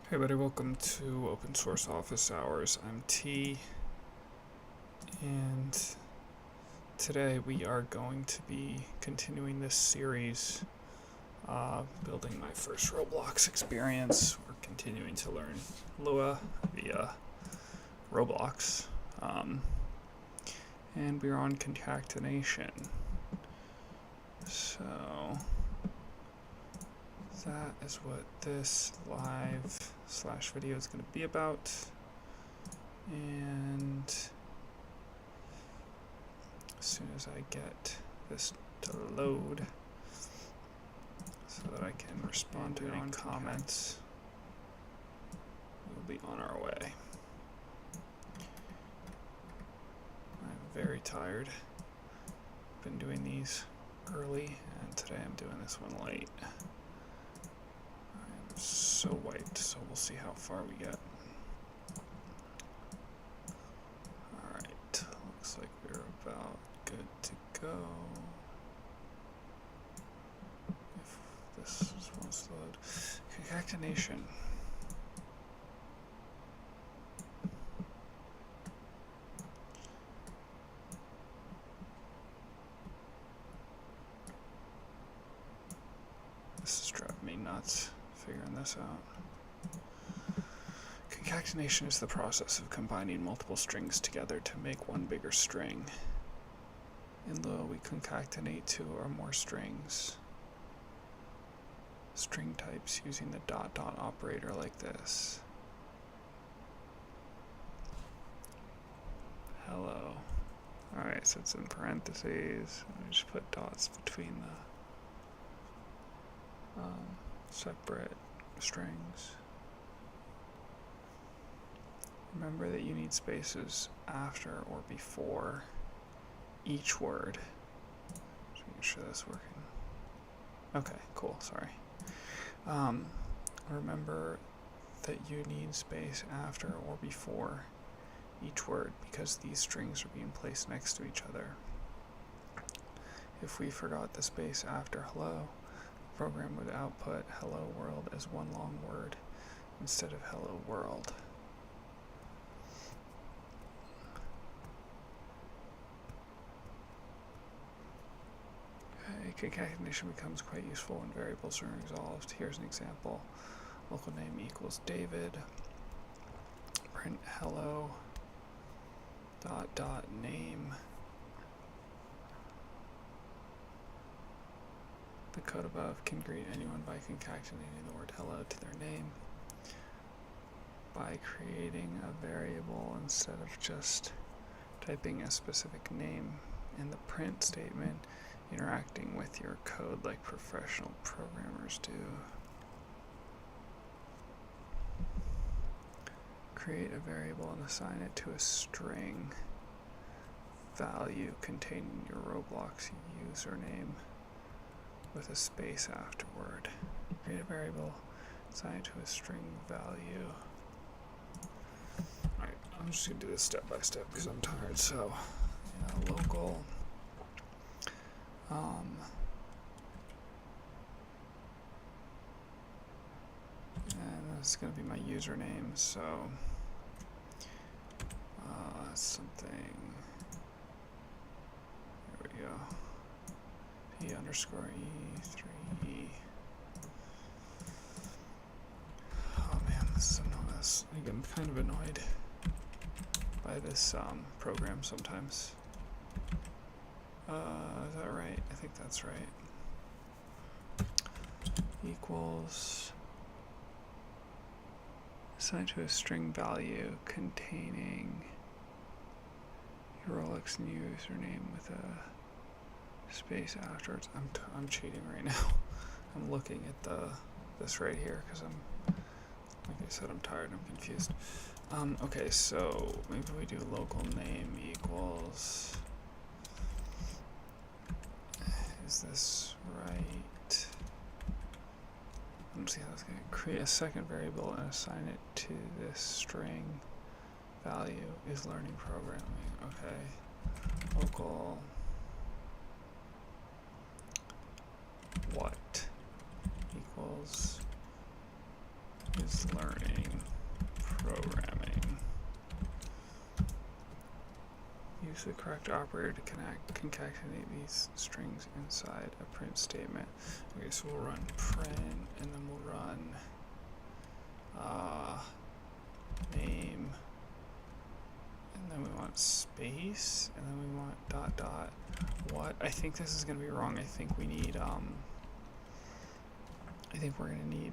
Hey everybody, welcome to Open Source Office Hours. I'm T, and today we are going to be continuing this series, building my first Roblox experience. We're continuing to learn Lua via Roblox, and we're on concatenation. So that is what this live/video is going to be about. And as soon as I get this to load so that I can respond to any comments, we'll be on our way. I'm very tired. Been doing these early, and today I'm doing this one late. So wiped, so we'll see how far we get. Alright, looks like we're about good to go. If this wants to load. Concatenation. This is driving me nuts. Figuring this out. Concatenation is the process of combining multiple strings together to make one bigger string. In Lua, we concatenate two or more strings. String types using the ... operator like this. Hello. Alright, so it's in parentheses. I just put dots between the separate strings. Remember that you need spaces after or before each word. Just making sure that's working. Okay, cool, sorry. Remember that you need space after or before each word because these strings are being placed next to each other. If we forgot the space after hello, program would output hello world as one long word instead of hello world. Okay, concatenation becomes quite useful when variables are resolved. Here's an example. Local name equals David. Print hello ... name. The code above can greet anyone by concatenating the word hello to their name by creating a variable instead of just typing a specific name in the print statement, interacting with your code like professional programmers do. Create a variable and assign it to a string value containing your Roblox username with a space afterward. Create a variable, assign it to a string value. Alright, I'm just going to do this step by step because I'm tired. So, local. And that's going to be my username. So, something. There we go. P_E3E. Oh man, this is annoying. I'm kind of annoyed by this program sometimes. Is that right? I think that's right. Equals assigned to a string value containing your Roblox username with a space afterwards. I'm cheating right now. I'm looking at this right here because like I said, I'm tired. I'm confused. Okay, so maybe we do local name equals. Is this right? Let's see how it's going to create a second variable and assign it to this string value is learning programming. Okay, local what equals is learning programming. Use the correct operator to concatenate these strings inside a print statement. Okay, so we'll run print, and then we'll run name, and then we want space, and then we want dot dot. What? I think this is going to be wrong. I think we need I think we're going to need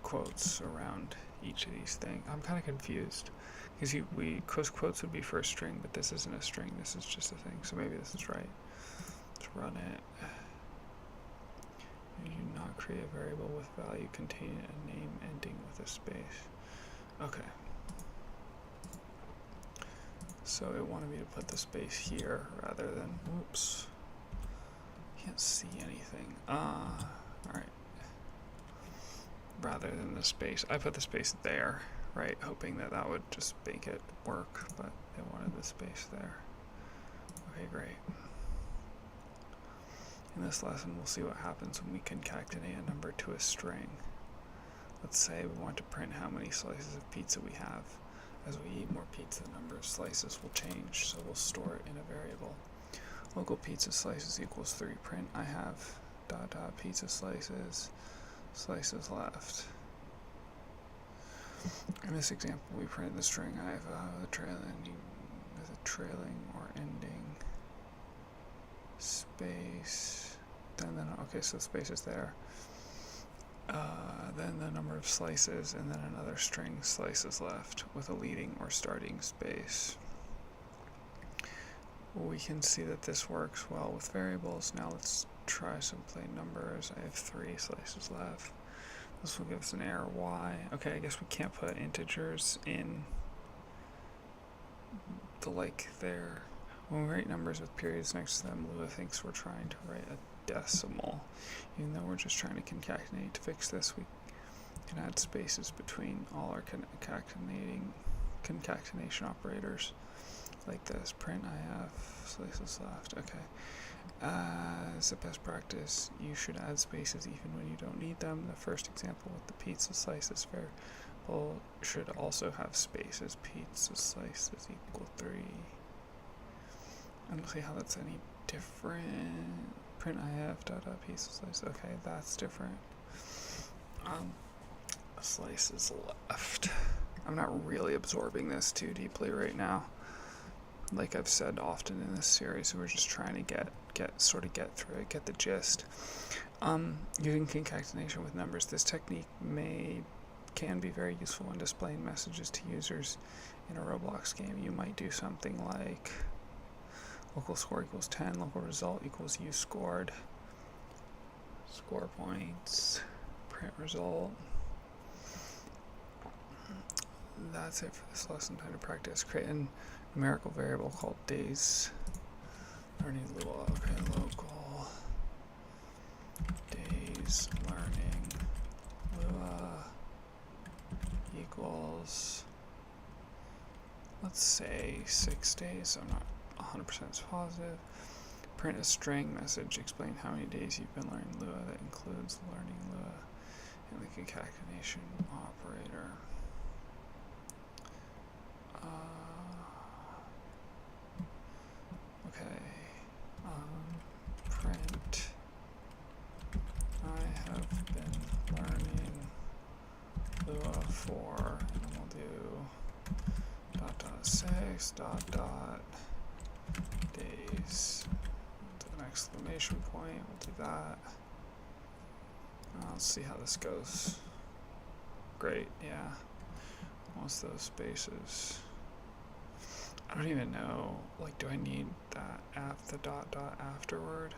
quotes around each of these things. I'm kind of confused because quotes would be for a string, but this isn't a string. This is just a thing. So maybe this is right. Let's run it. You do not create a variable with value containing a name ending with a space. Okay. So it wanted me to put the space here rather than, oops, can't see anything. Alright. Rather than the space, I put the space there, right, hoping that that would just make it work, but it wanted the space there. Okay, great. In this lesson, we'll see what happens when we concatenate a number to a string. Let's say we want to print how many slices of pizza we have. As we eat more pizza, the number of slices will change, so we'll store it in a variable. Local pizza slices equals 3. Print I have dot dot pizza slices left. In this example, we print the string I have with a trailing or ending space. Then okay, so the space is there. Then the number of slices, and then another string slices left with a leading or starting space. We can see that this works well with variables. Now let's try some plain numbers. I have 3 slices left. This will give us an error y. Okay, I guess we can't put integers in the like there. When we write numbers with periods next to them, Lua thinks we're trying to write a decimal. Even though we're just trying to concatenate. To fix this, we can add spaces between all our concatenation operators. Like this, print I have slices left. Okay. As a best practice, you should add spaces even when you don't need them. The first example with the pizza slices variable should also have spaces. Pizza slices equal 3. I don't see how that's any different. Print I have dot dot pizza slices. Okay, that's different. Slices left. I'm not really absorbing this too deeply right now. Like I've said often in this series, we're just trying to get through it, get the gist. Using concatenation with numbers, this technique can be very useful when displaying messages to users in a Roblox game. You might do something like local score equals 10, local result equals you scored, score points, print result. That's it for this lesson. Time to practice. Create a numerical variable called days. Learning Lua. Okay, local days learning Lua equals, let's say 6 days. I'm not 100% positive. Print a string message. Explain how many days you've been learning Lua. That includes learning Lua and the concatenation operator. Okay. Print I have been learning Lua for, and we'll do dot dot 6 dot dot days with an exclamation point. We'll do that. Let's see how this goes. Great, yeah. What's those spaces? I don't even know, like, do I need that the dot dot afterward?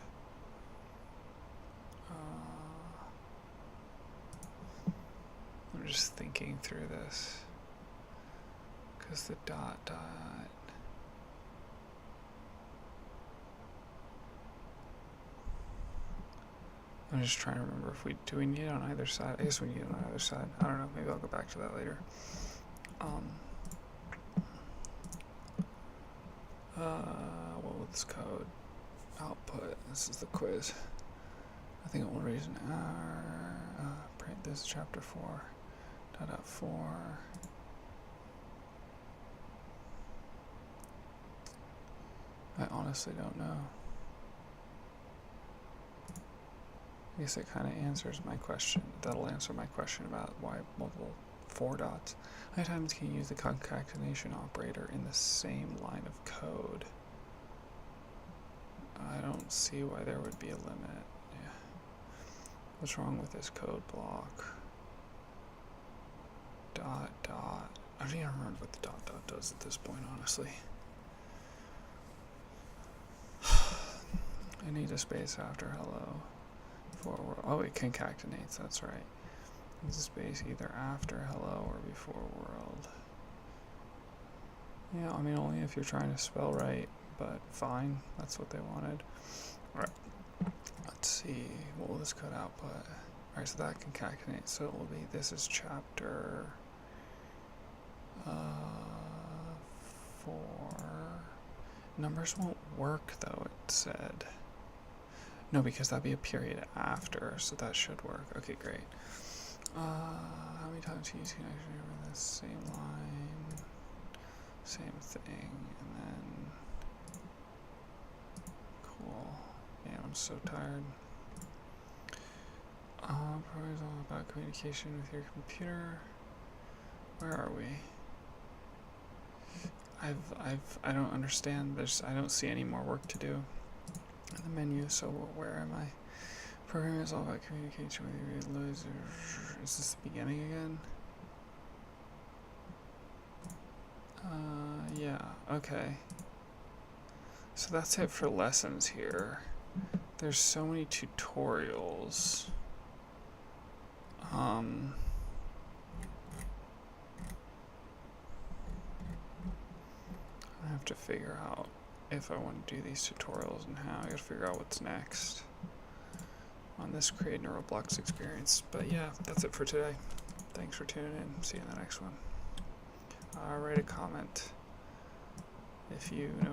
I'm just thinking through this, because the dot dot, I'm just trying to remember if do we need it on either side? I guess we need it on either side. I don't know, maybe I'll go back to that later. What was this code? Output. This is the quiz. I think it will raise an error. print. This is chapter 4. Dot 4. I honestly don't know. I guess it kind of answers my question. That'll answer my question about why multiple 4 dots. How many times can you use the concatenation operator in the same line of code? I don't see why there would be a limit. Yeah. What's wrong with this code block? Dot dot. I don't even remember what the dot dot does at this point, honestly. I need a space after hello. Oh, it concatenates, that's right. It's a space either after hello or before world. Yeah, I mean, only if you're trying to spell right, but fine, that's what they wanted. Alright, let's see, what will this code output? Alright, so that concatenates, so it will be, this is chapter 4. Numbers won't work though, it said. No, because that'd be a period after, so that should work. Okay, great. How many times can you use connection over the same line? Same thing, and then... Cool. Man, I'm so tired. Probably all about communication with your computer. Where are we? I don't understand. I don't see any more work to do in the menu, so where am I? Programming is all about communication with your users. Is this the beginning again? Yeah, okay. So that's it for lessons here. There's so many tutorials. I have to figure out if I want to do these tutorials and how. I gotta figure out what's next on this creating a Roblox experience. But yeah, that's it for today. Thanks for tuning in. See you in the next one. Write a comment if you know